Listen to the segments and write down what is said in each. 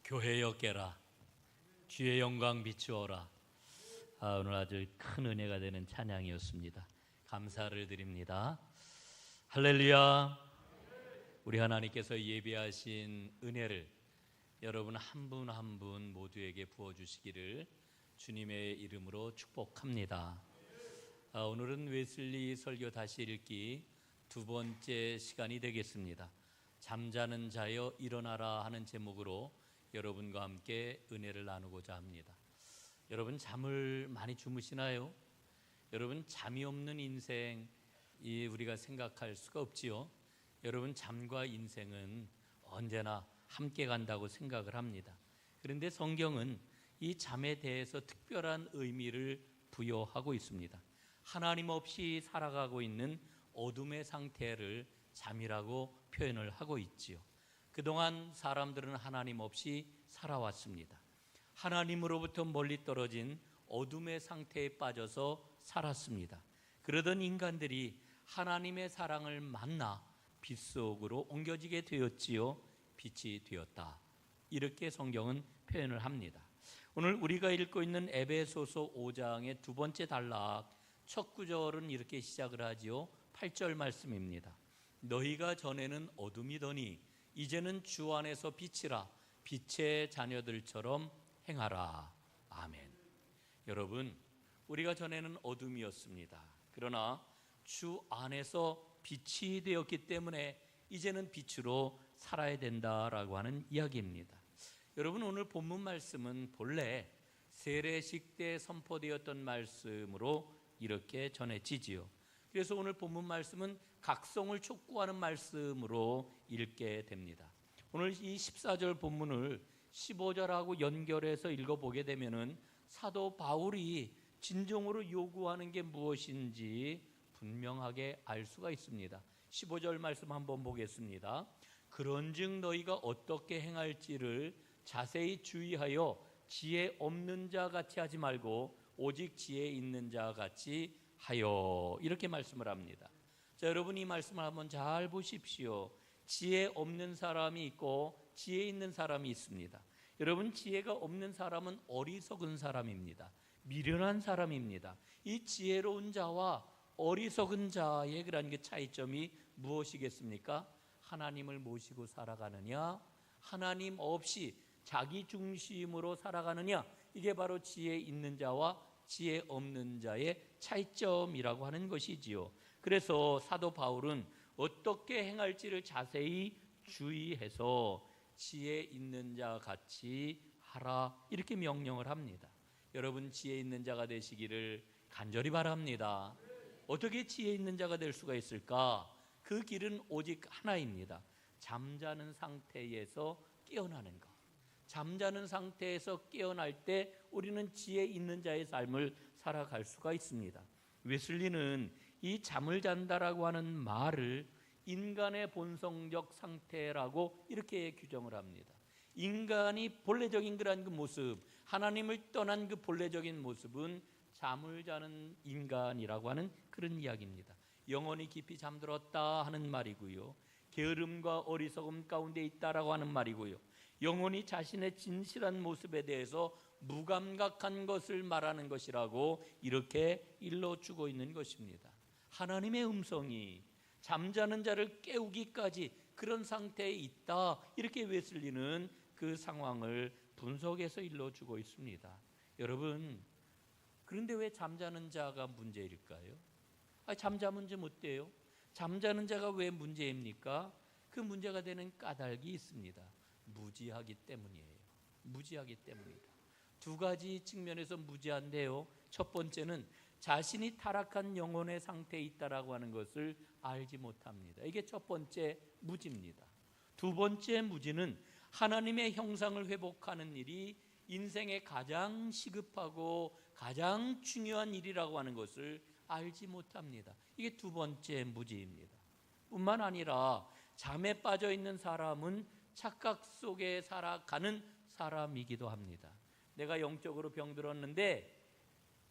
교회여 깨라, 주의 영광 비추어라. 오늘 아주 큰 은혜가 되는 찬양이었습니다. 감사를 드립니다. 할렐루야. 우리 하나님께서 예비하신 은혜를 여러분 한 분 한 분 모두에게 부어주시기를 주님의 이름으로 축복합니다. 오늘은 웨슬리 설교 다시 읽기 두 번째 시간이 되겠습니다. 잠자는 자여 일어나라 하는 제목으로 여러분과 함께 은혜를 나누고자 합니다. 여러분 잠을 많이 주무시나요? 여러분 잠이 없는 인생 우리가 생각할 수가 없지요. 여러분 잠과 인생은 언제나 함께 간다고 생각을 합니다. 그런데 성경은 이 잠에 대해서 특별한 의미를 부여하고 있습니다. 하나님 없이 살아가고 있는 어둠의 상태를 잠이라고 표현을 하고 있지요. 그동안 사람들은 하나님 없이 살아왔습니다. 하나님으로부터 멀리 떨어진 어둠의 상태에 빠져서 살았습니다. 그러던 인간들이 하나님의 사랑을 만나 빛 속으로 옮겨지게 되었지요. 빛이 되었다. 이렇게 성경은 표현을 합니다. 오늘 우리가 읽고 있는 에베소서 5장의 두 번째 단락 첫 구절은 이렇게 시작을 하지요. 8절 말씀입니다. 너희가 전에는 어둠이더니 이제는 주 안에서 빛이라. 빛의 자녀들처럼 행하라. 아멘. 여러분, 우리가 전에는 어둠이었습니다. 그러나 주 안에서 빛이 되었기 때문에 이제는 빛으로 살아야 된다라고 하는 이야기입니다. 여러분, 오늘 본문 말씀은 본래 세례식 때 선포되었던 말씀으로 이렇게 전해지지요. 그래서 오늘 본문 말씀은 각성을 촉구하는 말씀으로 읽게 됩니다. 오늘 이 14절 본문을 15절하고 연결해서 읽어보게 되면은 사도 바울이 진정으로 요구하는 게 무엇인지 분명하게 알 수가 있습니다. 15절 말씀 한번 보겠습니다. 그런즉 너희가 어떻게 행할지를 자세히 주의하여 지혜 없는 자 같이 하지 말고 오직 지혜 있는 자 같이 하여. 이렇게 말씀을 합니다. 자, 여러분 이 말씀을 한번 잘 보십시오. 지혜 없는 사람이 있고 지혜 있는 사람이 있습니다. 여러분, 지혜가 없는 사람은 어리석은 사람입니다. 미련한 사람입니다. 이 지혜로운 자와 어리석은 자의 그런 게 차이점이 무엇이겠습니까? 하나님을 모시고 살아가느냐, 하나님 없이 자기 중심으로 살아가느냐, 이게 바로 지혜 있는 자와 지혜 없는 자의 차이점이라고 하는 것이지요. 그래서 사도 바울은 어떻게 행할지를 자세히 주의해서 지혜 있는 자 같이 하라, 이렇게 명령을 합니다. 여러분, 지혜 있는 자가 되시기를 간절히 바랍니다. 어떻게 지혜 있는 자가 될 수가 있을까? 그 길은 오직 하나입니다. 잠자는 상태에서 깨어나는 것. 잠자는 상태에서 깨어날 때 우리는 지혜 있는 자의 삶을 살아갈 수가 있습니다. 웨슬리는 이 잠을 잔다라고 하는 말을 인간의 본성적 상태라고 이렇게 규정을 합니다. 인간이 본래적인 그런 그 모습, 하나님을 떠난 그 본래적인 모습은 잠을 자는 인간이라고 하는 그런 이야기입니다. 영혼이 깊이 잠들었다 하는 말이고요, 게으름과 어리석음 가운데 있다라고 하는 말이고요, 영혼이 자신의 진실한 모습에 대해서 무감각한 것을 말하는 것이라고 이렇게 일러주고 있는 것입니다. 하나님의 음성이 잠자는 자를 깨우기까지 그런 상태에 있다, 이렇게 웨슬리는 그 상황을 분석해서 일러주고 있습니다. 여러분, 그런데 왜 잠자는 자가 문제일까요? 잠자면 좀 어때요? 잠자는 자가 왜 문제입니까? 그 문제가 되는 까닭이 있습니다. 무지하기 때문이에요. 무지하기 때문이다. 두 가지 측면에서 무지한데요, 첫 번째는 자신이 타락한 영혼의 상태에 있다라고 하는 것을 알지 못합니다. 이게 첫 번째 무지입니다. 두 번째 무지는 하나님의 형상을 회복하는 일이 인생의 가장 시급하고 가장 중요한 일이라고 하는 것을 알지 못합니다. 이게 두 번째 무지입니다. 뿐만 아니라 잠에 빠져 있는 사람은 착각 속에 살아가는 사람이기도 합니다. 내가 영적으로 병들었는데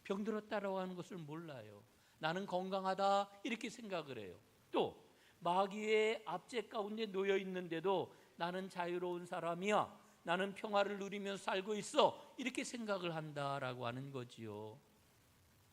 병들었다라고 하는 것을 몰라요. 나는 건강하다 이렇게 생각을 해요. 또 마귀의 압제 가운데 놓여 있는데도 나는 자유로운 사람이야, 나는 평화를 누리며 살고 있어, 이렇게 생각을 한다라고 하는 거지요.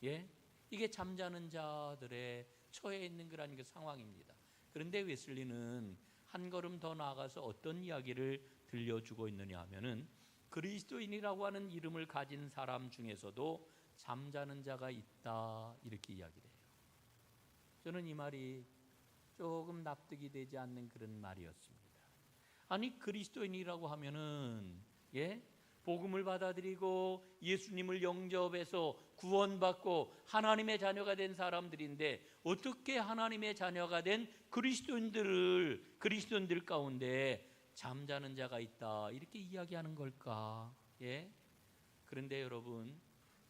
예? 이게 잠자는 자들의 처해 있는 그런 그 상황입니다. 그런데 웨슬리는 한 걸음 더 나아가서 어떤 이야기를 들려주고 있느냐 하면은, 그리스도인이라고 하는 이름을 가진 사람 중에서도 잠자는 자가 있다, 이렇게 이야기를 해요. 저는 이 말이 조금 납득이 되지 않는 그런 말이었습니다. 아니, 그리스도인이라고 하면은 복음을 받아들이고 예수님을 영접해서 구원받고 하나님의 자녀가 된 사람들인데, 어떻게 하나님의 자녀가 된 그리스도인들 가운데 잠자는 자가 있다, 이렇게 이야기하는 걸까? 그런데 여러분,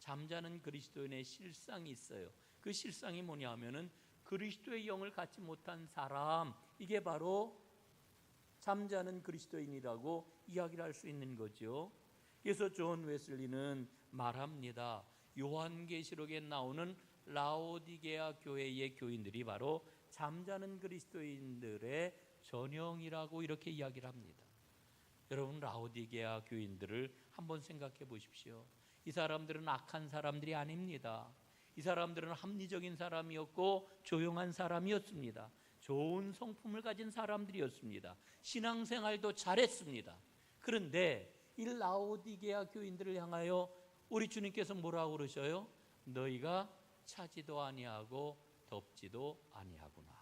잠자는 그리스도인의 실상이 있어요. 그 실상이 뭐냐 하면은, 그리스도의 영을 갖지 못한 사람, 이게 바로 잠자는 그리스도인이라고 이야기를 할 수 있는 거죠. 그래서 존 웨슬리는 말합니다. 요한계시록에 나오는 라오디게아 교회의 교인들이 바로 잠자는 그리스도인들의 전형이라고 이렇게 이야기를 합니다. 여러분, 라오디게아 교인들을 한번 생각해 보십시오. 이 사람들은 악한 사람들이 아닙니다. 이 사람들은 합리적인 사람이었고 조용한 사람이었습니다. 좋은 성품을 가진 사람들이었습니다. 신앙생활도 잘했습니다. 그런데 이 라오디게아 교인들을 향하여 우리 주님께서 뭐라고 그러셔요? 너희가 차지도 아니하고 덥지도 아니하구나.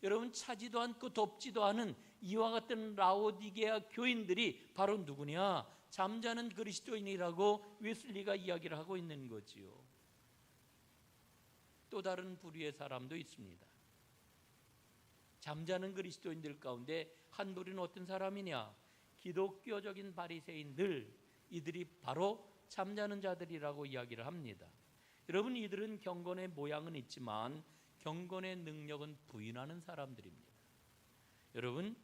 여러분, 차지도 않고 덥지도 않은 이와 같은 라오디게아 교인들이 바로 누구냐? 잠자는 그리스도인이라고 웨슬리가 이야기를 하고 있는 거지요. 또 다른 부류의 사람도 있습니다. 잠자는 그리스도인들 가운데 한 부류는 어떤 사람이냐? 기독교적인 바리새인들, 이들이 바로 잠자는 자들이라고 이야기를 합니다. 여러분, 이들은 경건의 모양은 있지만 경건의 능력은 부인하는 사람들입니다. 여러분,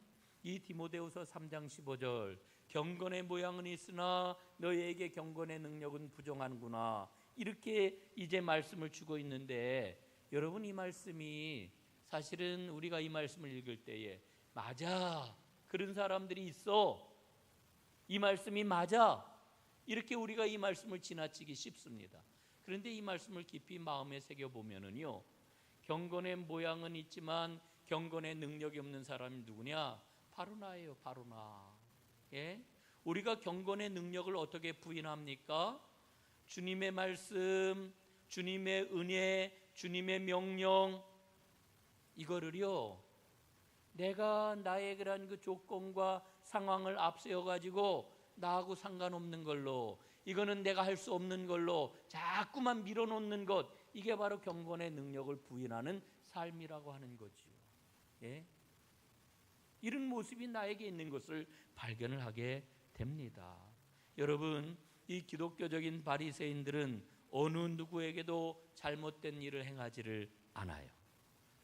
이 디모데후서 3장 15절, 경건의 모양은 있으나 너희에게 경건의 능력은 부정하는구나, 이렇게 이제 말씀을 주고 있는데, 여러분, 이 말씀이 사실은 우리가 이 말씀을 읽을 때에 맞아, 그런 사람들이 있어, 이 말씀이 맞아, 이렇게 우리가 이 말씀을 지나치기 쉽습니다. 그런데 이 말씀을 깊이 마음에 새겨보면은요, 경건의 모양은 있지만 경건의 능력이 없는 사람이 누구냐? 바로 나예요. 바로 나. 우리가 경건의 능력을 어떻게 부인합니까? 주님의 말씀, 주님의 은혜, 주님의 명령, 이거를요, 내가 나의 그런 그 조건과 상황을 앞세워 가지고 나하고 상관없는 걸로, 이거는 내가 할 수 없는 걸로 자꾸만 밀어놓는 것, 이게 바로 경건의 능력을 부인하는 삶이라고 하는 거지요. 이런 모습이 나에게 있는 것을 발견을 하게 됩니다. 여러분, 이 기독교적인 바리새인들은 어느 누구에게도 잘못된 일을 행하지를 않아요.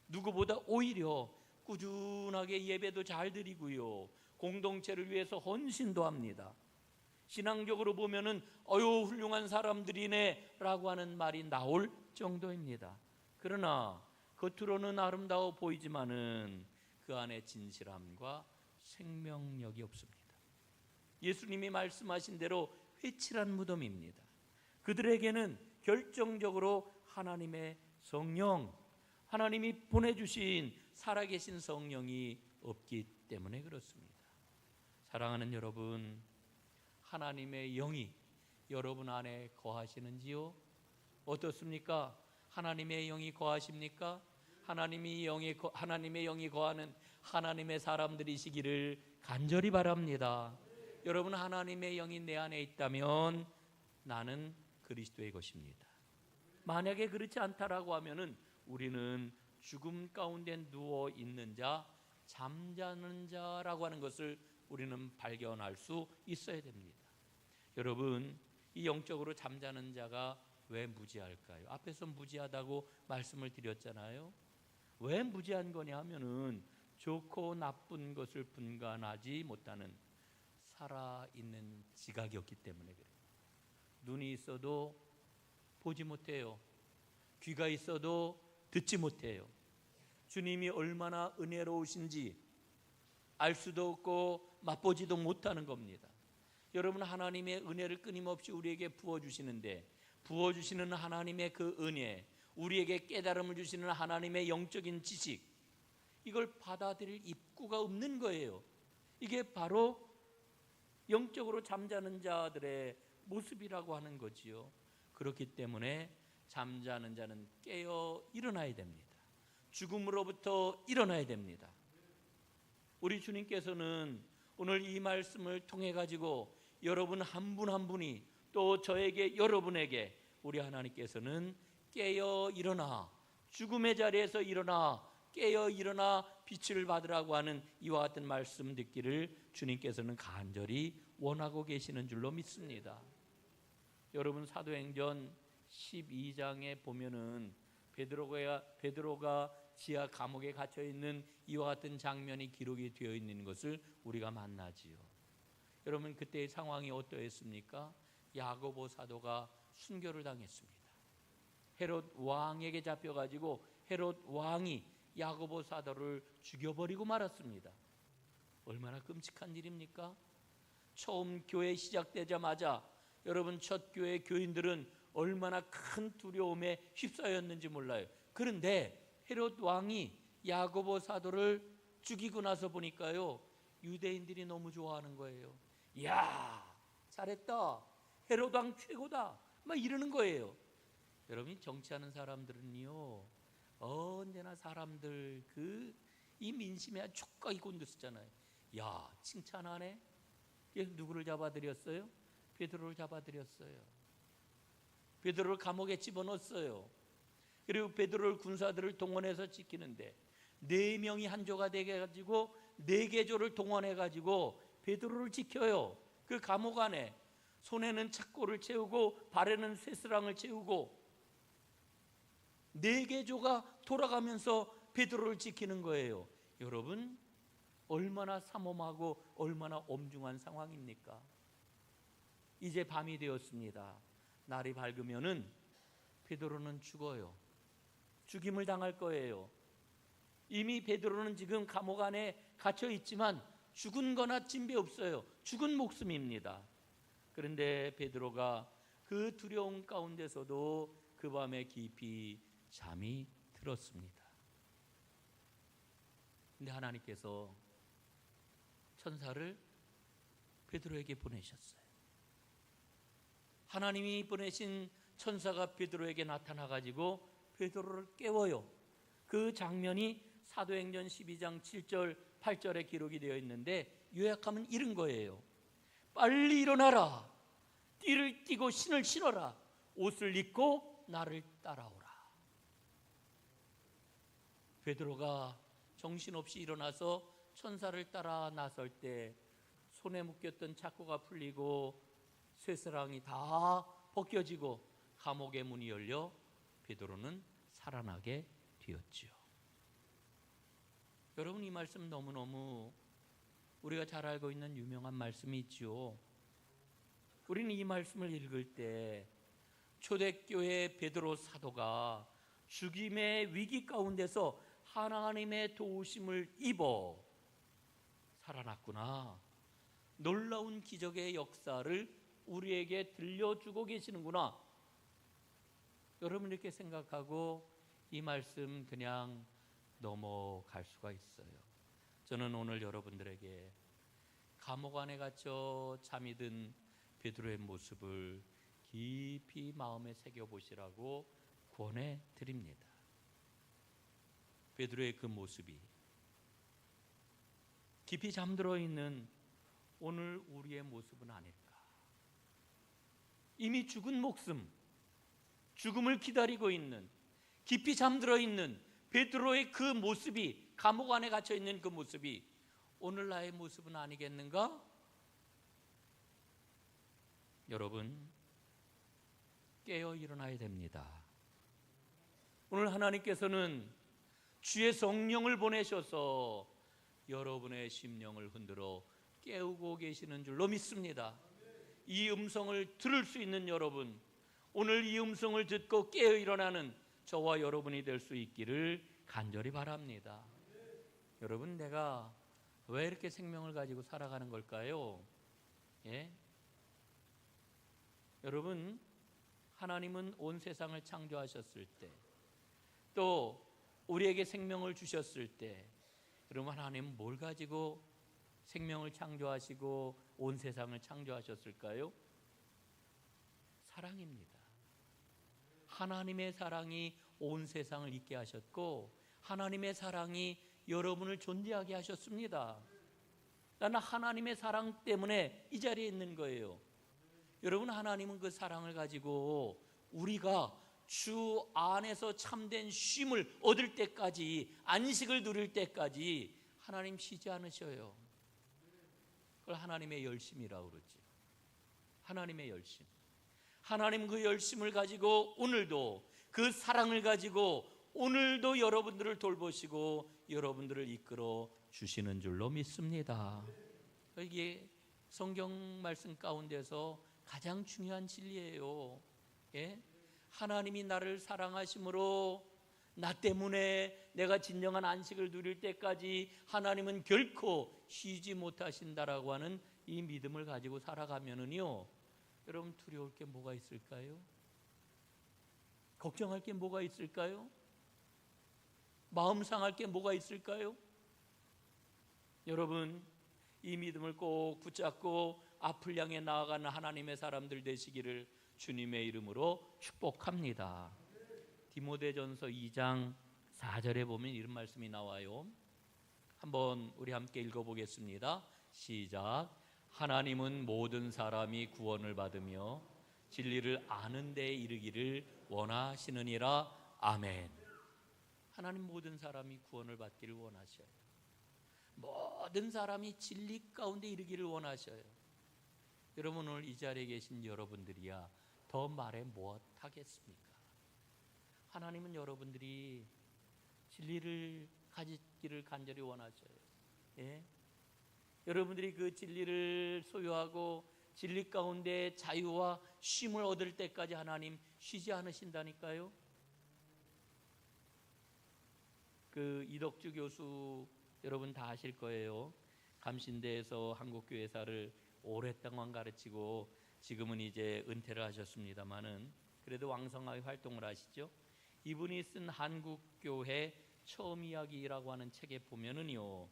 누구보다 오히려 꾸준하게 예배도 잘 드리고요, 공동체를 위해서 헌신도 합니다. 신앙적으로 보면은 훌륭한 사람들이네 라고 하는 말이 나올 정도입니다. 그러나 겉으로는 아름다워 보이지만은 그 안에 진실함과 생명력이 없습니다. 예수님이 말씀하신 대로 회칠한 무덤입니다. 그들에게는 결정적으로 하나님의 성령, 하나님이 보내주신 살아계신 성령이 없기 때문에 그렇습니다. 사랑하는 여러분, 하나님의 영이 여러분 안에 거하시는지요? 어떻습니까? 하나님의 영이 거하십니까? 하나님의 영이 거하는 하나님의 사람들이시기를 간절히 바랍니다. 여러분, 하나님의 영이 내 안에 있다면 나는 그리스도의 것입니다. 만약에 그렇지 않다라고 하면은 우리는 죽음 가운데 누워 있는 자, 잠자는 자라고 하는 것을 우리는 발견할 수 있어야 됩니다. 여러분, 이 영적으로 잠자는 자가 왜 무지할까요? 앞에서 무지하다고 말씀을 드렸잖아요. 왜 무지한 거냐 하면은 좋고 나쁜 것을 분간하지 못하는 살아있는 지각이 없기 때문에 그래요. 눈이 있어도 보지 못해요. 귀가 있어도 듣지 못해요. 주님이 얼마나 은혜로우신지 알 수도 없고 맛보지도 못하는 겁니다. 여러분, 하나님의 은혜를 끊임없이 우리에게 부어주시는데, 부어주시는 하나님의 그 은혜, 우리에게 깨달음을 주시는 하나님의 영적인 지식, 이걸 받아들일 입구가 없는 거예요. 이게 바로 영적으로 잠자는 자들의 모습이라고 하는 거지요. 그렇기 때문에 잠자는 자는 깨어 일어나야 됩니다. 죽음으로부터 일어나야 됩니다. 우리 주님께서는 오늘 이 말씀을 통해 가지고 여러분 한 분 한 분이, 또 저에게, 여러분에게 우리 하나님께서는 깨어 일어나, 죽음의 자리에서 일어나, 깨어 일어나 빛을 받으라고 하는 이와 같은 말씀 듣기를 주님께서는 간절히 원하고 계시는 줄로 믿습니다. 여러분, 사도행전 12장에 보면은 베드로가 지하 감옥에 갇혀 있는 이와 같은 장면이 기록이 되어 있는 것을 우리가 만나지요. 여러분, 그때의 상황이 어떠했습니까? 야고보 사도가 순교를 당했습니다. 헤롯 왕에게 잡혀가지고 헤롯 왕이 야고보 사도를 죽여버리고 말았습니다. 얼마나 끔찍한 일입니까? 처음 교회 시작되자마자 여러분, 첫 교회 교인들은 얼마나 큰 두려움에 휩싸였는지 몰라요. 그런데 헤롯 왕이 야고보 사도를 죽이고 나서 보니까요, 유대인들이 너무 좋아하는 거예요. 이야, 잘했다, 헤롯 왕 최고다, 막 이러는 거예요. 여러분이 정치하는 사람들은요, 언제나 사람들 이 민심에 촉각이 곤두섰잖아요. 야, 칭찬하네. 누구를 잡아들였어요? 베드로를 잡아들였어요. 베드로를 감옥에 집어넣었어요. 그리고 베드로를 군사들을 동원해서 지키는데 4명이 한조가 되게 가지고 4개조를 동원해 가지고 베드로를 지켜요. 그 감옥 안에 손에는 착고를 채우고 발에는 쇠스랑을 채우고 4개조가 돌아가면서 베드로를 지키는 거예요. 여러분, 얼마나 삼엄하고 얼마나 엄중한 상황입니까? 이제 밤이 되었습니다. 날이 밝으면은 베드로는 죽어요. 죽임을 당할 거예요. 이미 베드로는 지금 감옥 안에 갇혀 있지만 죽은 거나 찐배 없어요. 죽은 목숨입니다. 그런데 베드로가 그 두려움 가운데서도 그 밤에 깊이 잠이 들었습니다. 근데 하나님께서 천사를 베드로에게 보내셨어요. 하나님이 보내신 천사가 베드로에게 나타나 가지고 베드로를 깨워요. 그 장면이 사도행전 12장 7절 8절에 기록이 되어 있는데, 요약하면 이런 거예요. 빨리 일어나라, 띠를 띠고 신을 신어라, 옷을 입고 나를 따라오라. 베드로가 정신없이 일어나서 천사를 따라 나설 때 손에 묶였던 착고가 풀리고 쇠사랑이 다 벗겨지고 감옥의 문이 열려 베드로는 살아나게 되었지요. 여러분, 이 말씀 너무너무 우리가 잘 알고 있는 유명한 말씀이 있지요. 우리는 이 말씀을 읽을 때 초대교회 베드로 사도가 죽임의 위기 가운데서 하나님의 도우심을 입어 살아났구나, 놀라운 기적의 역사를 우리에게 들려주고 계시는구나, 여러분 이렇게 생각하고 이 말씀 그냥 넘어갈 수가 있어요. 저는 오늘 여러분들에게 감옥 안에 갇혀 잠이 든 베드로의 모습을 깊이 마음에 새겨보시라고 권해 드립니다. 베드로의 그 모습이 깊이 잠들어 있는 오늘 우리의 모습은 아닐까. 이미 죽은 목숨, 죽음을 기다리고 있는, 깊이 잠들어 있는 베드로의 그 모습이, 감옥 안에 갇혀 있는 그 모습이 오늘 나의 모습은 아니겠는가? 여러분, 깨어 일어나야 됩니다. 오늘 하나님께서는 주의 성령을 보내셔서 여러분의 심령을 흔들어 깨우고 계시는 줄로 믿습니다. 이 음성을 들을 수 있는 여러분, 오늘 이 음성을 듣고 깨어 일어나는 저와 여러분이 될 수 있기를 간절히 바랍니다. 여러분, 내가 왜 이렇게 생명을 가지고 살아가는 걸까요? 예? 여러분, 하나님은 온 세상을 창조하셨을 때, 또 우리에게 생명을 주셨을 때, 그러면 하나님은 뭘 가지고 생명을 창조하시고 온 세상을 창조하셨을까요? 사랑입니다. 하나님의 사랑이 온 세상을 있게 하셨고, 하나님의 사랑이 여러분을 존재하게 하셨습니다. 나는 하나님의 사랑 때문에 이 자리에 있는 거예요. 여러분, 하나님은 그 사랑을 가지고 우리가 주 안에서 참된 쉼을 얻을 때까지, 안식을 누릴 때까지 하나님 쉬지 않으셔요. 그걸 하나님의 열심이라고 그러죠. 하나님의 열심. 하나님 그 열심을 가지고 오늘도, 그 사랑을 가지고 오늘도 여러분들을 돌보시고 여러분들을 이끌어 주시는 줄로 믿습니다. 이게 성경 말씀 가운데서 가장 중요한 진리예요. 예? 하나님이 나를 사랑하심으로 나 때문에 내가 진정한 안식을 누릴 때까지 하나님은 결코 쉬지 못하신다라고 하는 이 믿음을 가지고 살아가면은요, 여러분 두려울 게 뭐가 있을까요? 걱정할 게 뭐가 있을까요? 마음 상할 게 뭐가 있을까요? 여러분, 이 믿음을 꼭 붙잡고 앞을 향해 나아가는 하나님의 사람들 되시기를 주님의 이름으로 축복합니다. 디모데전서 2장 4절에 보면 이런 말씀이 나와요. 한번 우리 함께 읽어보겠습니다. 시작. 하나님은 모든 사람이 구원을 받으며 진리를 아는 데에 이르기를 원하시느니라. 아멘. 하나님 모든 사람이 구원을 받기를 원하셔요. 모든 사람이 진리 가운데 이르기를 원하셔요. 여러분, 오늘 이 자리에 계신 여러분들이야 더 말해 무엇하겠습니까? 하나님은 여러분들이 진리를 가지기를 간절히 원하셔요. 예? 여러분들이 그 진리를 소유하고 진리 가운데 자유와 쉼을 얻을 때까지 하나님 쉬지 않으신다니까요. 그 이덕주 교수 여러분 다 아실 거예요. 감신대에서 한국교회사를 오랫동안 가르치고 지금은 이제 은퇴를 하셨습니다마는 그래도 왕성하게 활동을 하시죠. 이분이 쓴 한국교회 처음 이야기라고 하는 책에 보면은요,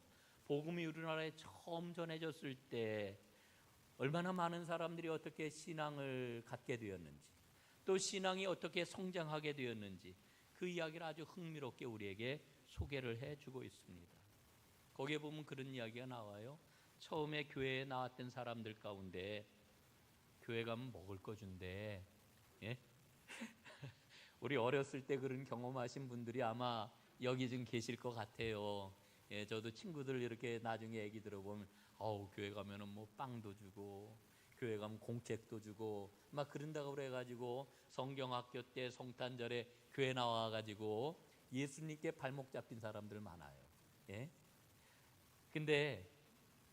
복음이 우리나라에 처음 전해졌을 때 얼마나 많은 사람들이 어떻게 신앙을 갖게 되었는지, 또 신앙이 어떻게 성장하게 되었는지 그 이야기를 아주 흥미롭게 우리에게 소개를 해주고 있습니다. 거기에 보면 그런 이야기가 나와요. 처음에 교회에 나왔던 사람들 가운데 교회 가면 먹을 거 준대. 예? 우리 어렸을 때 그런 경험하신 분들이 아마 여기 좀 계실 것 같아요. 예, 저도 친구들 이렇게 나중에 얘기 들어보면 교회 가면은 뭐 빵도 주고 교회 가면 공책도 주고 막 그런다고 그래가지고 성경학교 때 성탄절에 교회 나와가지고 예수님께 발목 잡힌 사람들 많아요. 예? 근데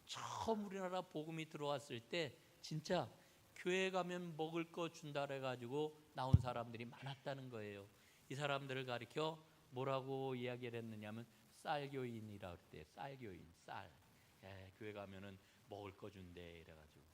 처음 우리나라 복음이 들어왔을 때 진짜 교회 가면 먹을 거 준다 그래가지고 나온 사람들이 많았다는 거예요. 이 사람들을 가리켜 뭐라고 이야기를 했느냐면 쌀교인이라고 그랬대요. 쌀교인, 쌀. 예, 교회 가면은 먹을 거 준대 이래가지고.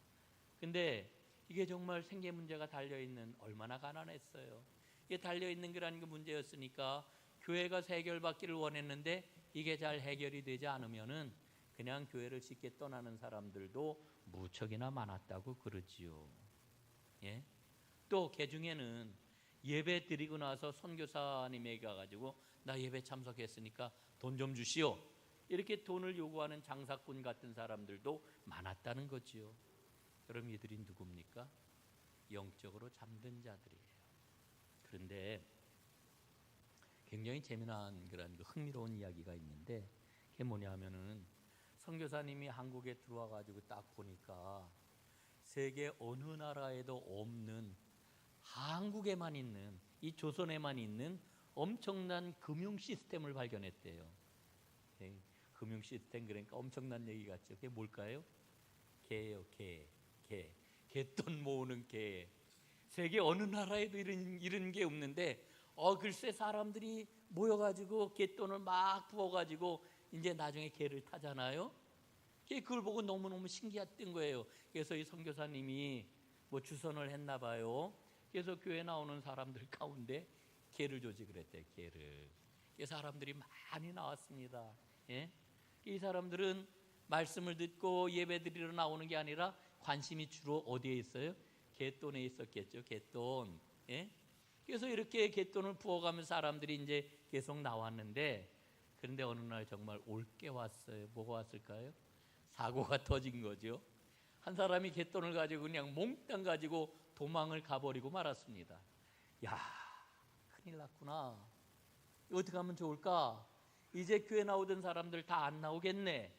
근데 이게 정말 생계 문제가 달려있는, 얼마나 가난했어요. 이게 달려있는 그런 그 문제였으니까 교회가 해결받기를 원했는데 이게 잘 해결이 되지 않으면은 그냥 교회를 쉽게 떠나는 사람들도 무척이나 많았다고 그러지요. 예? 또 개중에는 예배 드리고 나서 선교사님에게 가가지고 나 예배 참석했으니까 돈 좀 주시오, 이렇게 돈을 요구하는 장사꾼 같은 사람들도 많았다는 거지요. 그럼 이들이 누굽니까? 영적으로 잠든 자들이에요. 그런데 굉장히 재미난 그런 흥미로운 이야기가 있는데 그게 뭐냐 하면은 선교사님이 한국에 들어와 가지고 딱 보니까 세계 어느 나라에도 없는, 한국에만 있는, 이 조선에만 있는 엄청난 금융 시스템을 발견했대요. 금융 시스템 그러니까 엄청난 얘기 같죠. 그게 뭘까요? 개예요. 개돈 모으는 개. 세계 어느 나라에도 이런 게 없는데 글쎄 사람들이 모여가지고 개돈을 막 부어가지고 이제 나중에 개를 타잖아요. 그걸 보고 너무너무 신기했던 거예요. 그래서 이 선교사님이 뭐 주선을 했나 봐요. 그래서 교회 나오는 사람들 가운데 개를 조직을 했대요. 개를. 그래서 사람들이 많이 나왔습니다. 예? 이 사람들은 말씀을 듣고 예배드리러 나오는 게 아니라 관심이 주로 어디에 있어요? 갯돈에 있었겠죠. 갯돈. 예? 그래서 이렇게 갯돈을 부어가면 사람들이 이제 계속 나왔는데, 그런데 어느 날 정말 올게 왔어요. 뭐가 왔을까요? 사고가 터진 거죠. 한 사람이 갯돈을 가지고 그냥 몽땅 가지고 도망을 가버리고 말았습니다. 야, 큰일 났구나. 어떻게 하면 좋을까? 이제 교회 나오던 사람들 다 안 나오겠네.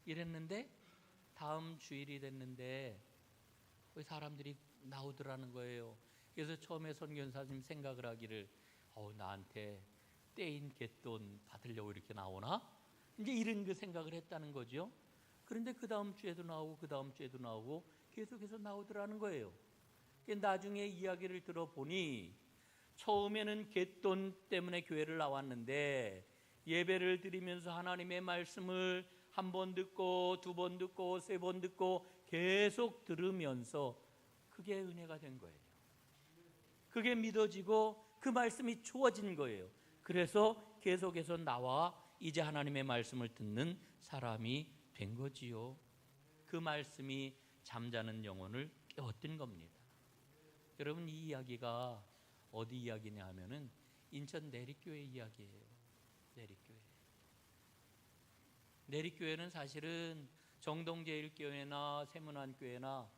이랬는데 다음 주일이 됐는데 사람들이 나오더라는 거예요. 그래서 처음에 선교사님 생각을 하기를, 나한테 떼인 갯돈 받으려고 이렇게 나오나? 이제 이런 그 생각을 했다는 거죠. 그런데 그 다음 주에도 나오고 그 다음 주에도 나오고 계속해서 나오더라는 거예요. 나중에 이야기를 들어보니 처음에는 갯돈 때문에 교회를 나왔는데 예배를 드리면서 하나님의 말씀을 한 번 듣고 두 번 듣고 세 번 듣고 계속 들으면서 그게 은혜가 된 거예요. 그게 믿어지고 그 말씀이 좋아진 거예요. 그래서 계속해서 나와 이제 하나님의 말씀을 듣는 사람이 된 거지요. 그 말씀이 잠자는 영혼을 깨웠던 겁니다. 여러분, 이 이야기가 어디 이야기냐 하면은 인천 내리교회 이야기예요. 내리교회. 내리교회는 사실은 정동제일교회나 세문안교회나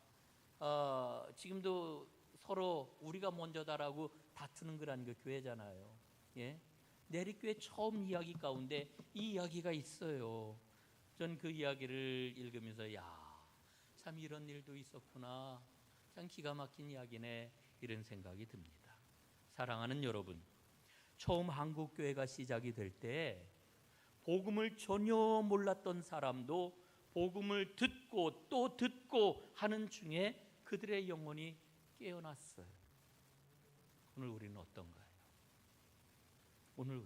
지금도 서로 우리가 먼저다라고 다투는 그런 그 교회잖아요. 예? 내리교회 처음 이야기 가운데 이 이야기가 있어요. 전 그 이야기를 읽으면서 참 이런 일도 있었구나. 참 기가 막힌 이야기네. 이런 생각이 듭니다. 사랑하는 여러분, 처음 한국교회가 시작이 될 때 복음을 전혀 몰랐던 사람도 복음을 듣고 또 듣고 하는 중에 그들의 영혼이 깨어났어요. 오늘 우리는 어떤가요? 오늘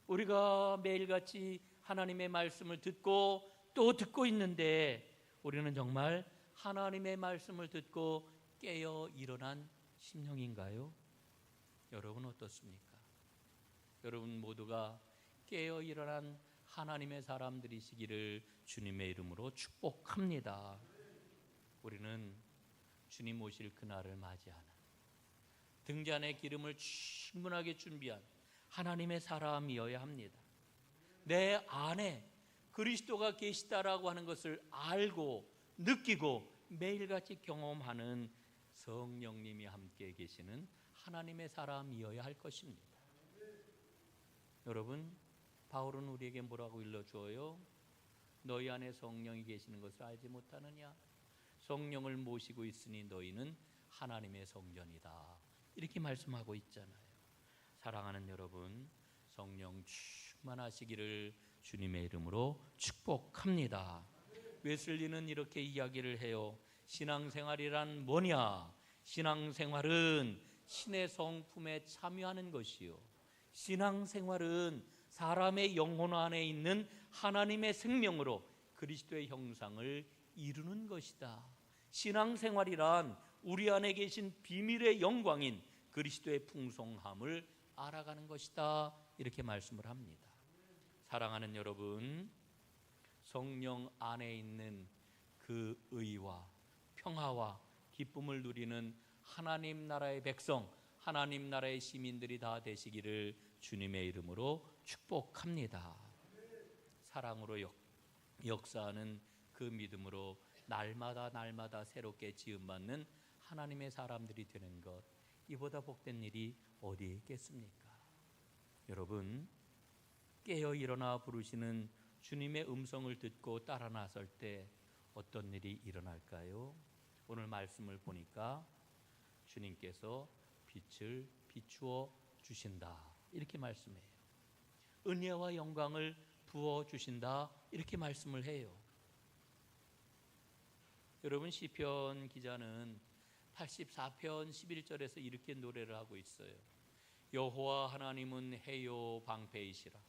우리가 매일같이 하나님의 말씀을 듣고 또 듣고 있는데 우리는 정말 하나님의 말씀을 듣고 깨어 일어난 심령인가요? 여러분 어떻습니까? 여러분 모두가 깨어 일어난 하나님의 사람들이시기를 주님의 이름으로 축복합니다. 우리는 주님 오실 그날을 맞이하는 등잔의 기름을 충분하게 준비한 하나님의 사람이어야 합니다. 내 안에 그리스도가 계시다라고 하는 것을 알고 느끼고 매일같이 경험하는 성령님이 함께 계시는 하나님의 사람이어야 할 것입니다. 여러분, 바울은 우리에게 뭐라고 일러주어요? 너희 안에 성령이 계시는 것을 알지 못하느냐? 성령을 모시고 있으니 너희는 하나님의 성전이다. 이렇게 말씀하고 있잖아요. 사랑하는 여러분, 성령 충만하시기를 주님의 이름으로 축복합니다. 웨슬리는 이렇게 이야기를 해요. 신앙생활이란 뭐냐? 신앙생활은 신의 성품에 참여하는 것이요, 신앙생활은 사람의 영혼 안에 있는 하나님의 생명으로 그리스도의 형상을 이루는 것이다. 신앙생활이란 우리 안에 계신 비밀의 영광인 그리스도의 풍성함을 알아가는 것이다. 이렇게 말씀을 합니다. 사랑하는 여러분, 성령 안에 있는 그 의와 평화와 기쁨을 누리는 하나님 나라의 백성, 하나님 나라의 시민들이 다 되시기를 주님의 이름으로 축복합니다. 사랑으로 역사하는 그 믿음으로 날마다 새롭게 지음받는 하나님의 사람들이 되는 것, 이보다 복된 일이 어디에 있겠습니까? 여러분, 깨어 일어나 부르시는 주님의 음성을 듣고 따라 나설 때 어떤 일이 일어날까요? 오늘 말씀을 보니까 주님께서 빛을 비추어 주신다, 이렇게 말씀해요. 은혜와 영광을 부어 주신다, 이렇게 말씀을 해요. 여러분, 시편 기자는 84편 11절에서 이렇게 노래를 하고 있어요. 여호와 하나님은 해요 방패이시라.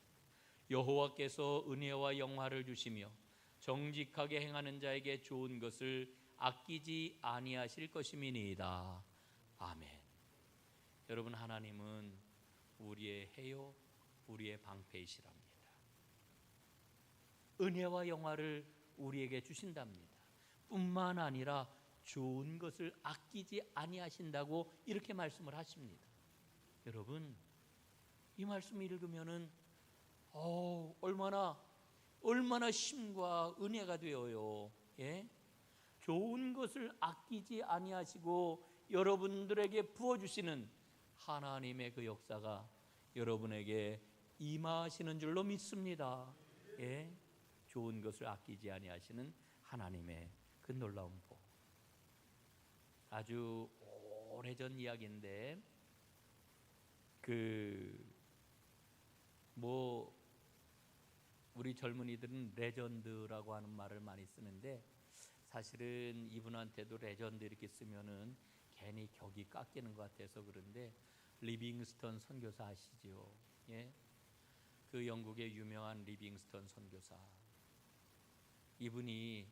여호와께서 은혜와 영화를 주시며 정직하게 행하는 자에게 좋은 것을 아끼지 아니하실 것임이니이다. 아멘. 여러분, 하나님은 우리의 해요, 우리의 방패이시랍니다. 은혜와 영화를 우리에게 주신답니다. 뿐만 아니라 좋은 것을 아끼지 아니하신다고 이렇게 말씀을 하십니다. 여러분, 이 말씀 읽으면은 얼마나 힘과 은혜가 되어요. 예? 좋은 것을 아끼지 아니하시고 여러분들에게 부어주시는 하나님의 그 역사가 여러분에게 임하시는 줄로 믿습니다. 예? 좋은 것을 아끼지 아니하시는 하나님의 그 놀라운 복. 아주 오래전 이야기인데 우리 젊은이들은 레전드라고 하는 말을 많이 쓰는데 사실은 이분한테도 레전드 이렇게 쓰면은 괜히 격이 깎이는 것 같아서 그런데 리빙스턴 선교사 아시죠? 예? 그 영국의 유명한 리빙스턴 선교사. 이분이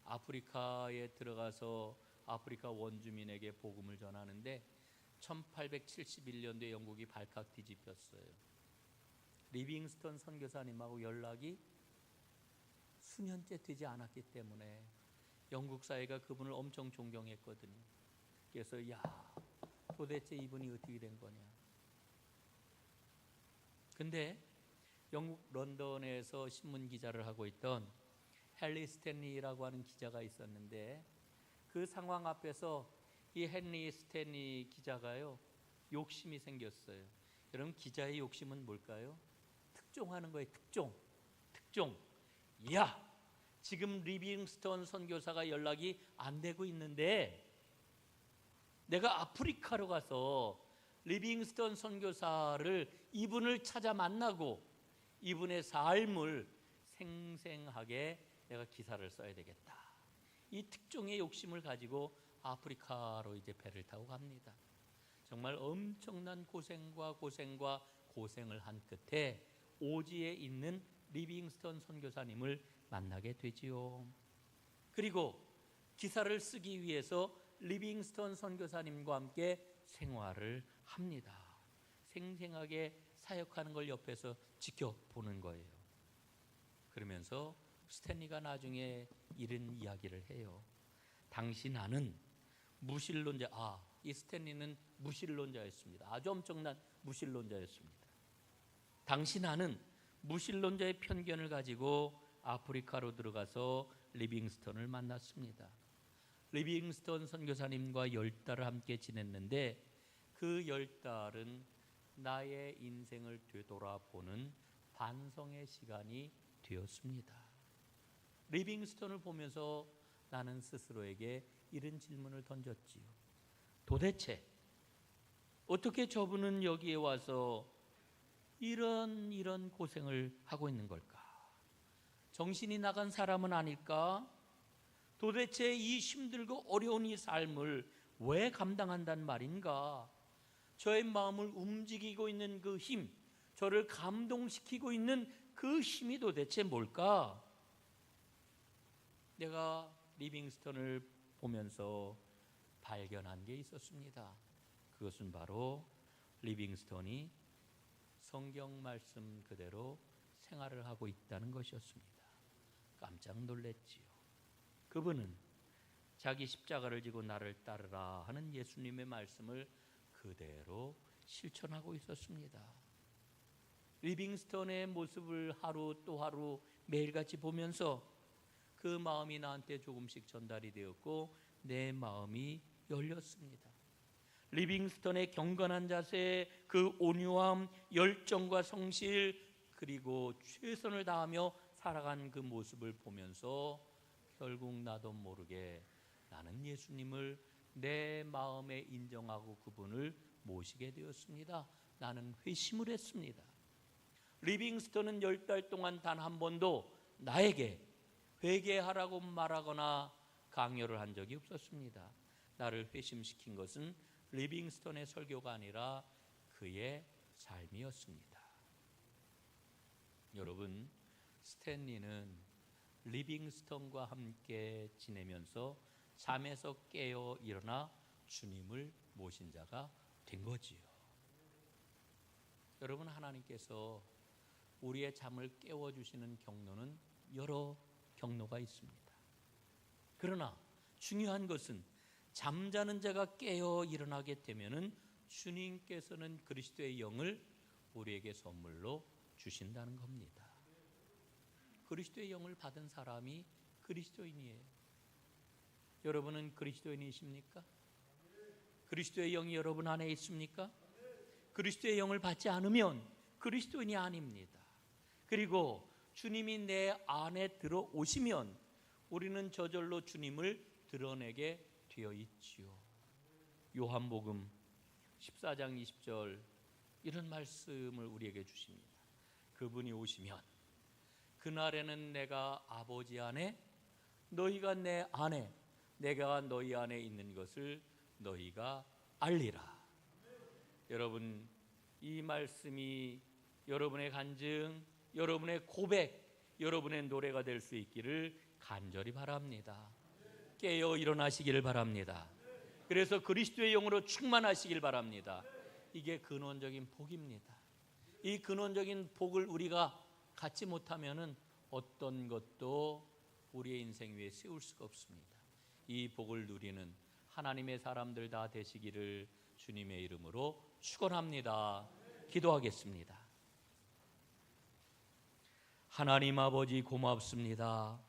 아프리카에 들어가서 아프리카 원주민에게 복음을 전하는데 1871년도에 영국이 발칵 뒤집혔어요. 리빙스턴 선교사님하고 연락이 수년째 되지 않았기 때문에 영국 사회가 그분을 엄청 존경했거든요. 그래서 도대체 이분이 어떻게 된 거냐. 근데 영국 런던에서 신문 기자를 하고 있던 헨리 스탠리라고 하는 기자가 있었는데 그 상황 앞에서 이 헨리 스탠리 기자가요, 욕심이 생겼어요. 여러분, 기자의 욕심은 뭘까요? 특종하는 거예요. 특종. 지금 리빙스턴 선교사가 연락이 안 되고 있는데 내가 아프리카로 가서 리빙스턴 선교사를 이분을 찾아 만나고 이분의 삶을 생생하게 내가 기사를 써야 되겠다. 이 특종의 욕심을 가지고 아프리카로 이제 배를 타고 갑니다. 정말 엄청난 고생을 한 끝에 오지에 있는 리빙스턴 선교사님을 만나게 되지요. 그리고 기사를 쓰기 위해서 리빙스턴 선교사님과 함께 생활을 합니다. 생생하게 사역하는 걸 옆에서 지켜보는 거예요. 그러면서 스탠리가 나중에 이런 이야기를 해요. 당시 나는 무신론자, 이 스탠리는 무신론자였습니다. 아주 엄청난 무신론자였습니다. 당시 나는 무신론자의 편견을 가지고 아프리카로 들어가서 리빙스턴을 만났습니다. 리빙스턴 선교사님과 10달을 함께 지냈는데 그 10달은 나의 인생을 되돌아보는 반성의 시간이 되었습니다. 리빙스턴을 보면서 나는 스스로에게 이런 질문을 던졌지요. 도대체 어떻게 저분은 여기에 와서 이런 고생을 하고 있는 걸까? 정신이 나간 사람은 아닐까? 도대체 이 힘들고 어려운 이 삶을 왜 감당한단 말인가? 저의 마음을 움직이고 있는 그 힘, 저를 감동시키고 있는 그 힘이 도대체 뭘까? 내가 리빙스턴을 보면서 발견한 게 있었습니다. 그것은 바로 리빙스턴이 성경 말씀 그대로 생활을 하고 있다는 것이었습니다. 깜짝 놀랐지요. 그분은 자기 십자가를 지고 나를 따르라 하는 예수님의 말씀을 그대로 실천하고 있었습니다. 리빙스턴의 모습을 하루 또 하루 매일같이 보면서 그 마음이 나한테 조금씩 전달이 되었고 내 마음이 열렸습니다. 리빙스턴의 경건한 자세, 그 온유함, 열정과 성실, 그리고 최선을 다하며 살아간 그 모습을 보면서 결국 나도 모르게 나는 예수님을 내 마음에 인정하고 그분을 모시게 되었습니다. 나는 회심을 했습니다. 리빙스턴은 10달 동안 단 한 번도 나에게 회개하라고 말하거나 강요를 한 적이 없었습니다. 나를 회심시킨 것은 리빙스턴의 설교가 아니라 그의 삶이었습니다. 여러분, 스탠리는 리빙스턴과 함께 지내면서 잠에서 깨어 일어나 주님을 모신 자가 된 거지요. 여러분, 하나님께서 우리의 잠을 깨워주시는 경로는 여러 경로가 있습니다. 그러나 중요한 것은 잠자는 자가 깨어 일어나게 되면은 주님께서는 그리스도의 영을 우리에게 선물로 주신다는 겁니다. 그리스도의 영을 받은 사람이 그리스도인이에요. 여러분은 그리스도인이십니까? 그리스도의 영이 여러분 안에 있습니까? 그리스도의 영을 받지 않으면 그리스도인이 아닙니다. 그리고 주님이 내 안에 들어오시면 우리는 저절로 주님을 드러내게 되어 있지요. 요한복음 14장 20절 이런 말씀을 우리에게 주십니다. 그분이 오시면 그날에는 내가 아버지 안에, 너희가 내 안에, 내가 너희 안에 있는 것을 너희가 알리라. 여러분, 이 말씀이 여러분의 간증, 여러분의 고백, 여러분의 노래가 될 수 있기를 간절히 바랍니다. 깨어 일어나시기를 바랍니다. 그래서 그리스도의 영으로 충만하시길 바랍니다. 이게 근원적인 복입니다. 이 근원적인 복을 우리가 갖지 못하면은 어떤 것도 우리의 인생 위에 세울 수가 없습니다. 이 복을 누리는 하나님의 사람들 다 되시기를 주님의 이름으로 축원합니다. 기도하겠습니다. 하나님 아버지, 고맙습니다.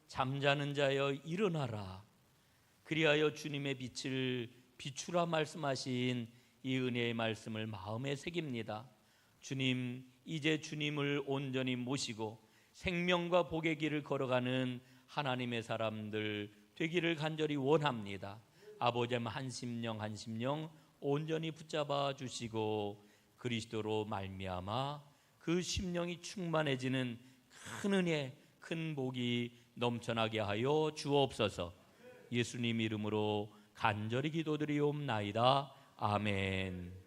잠자는 자여 일어나라. 그리하여 주님의 빛을 비추라 말씀하신 이 은혜의 말씀을 마음에 새깁니다. 주님, 이제 주님을 온전히 모시고 생명과 복의 길을 걸어가는 하나님의 사람들 되기를 간절히 원합니다. 아버지, 한 심령 한 심령 온전히 붙잡아 주시고 그리스도로 말미암아 그 심령이 충만해지는 큰 은혜, 큰 복이 넘쳐나게 하여 주옵소서. 예수님 이름으로 간절히 기도드리옵나이다. 아멘.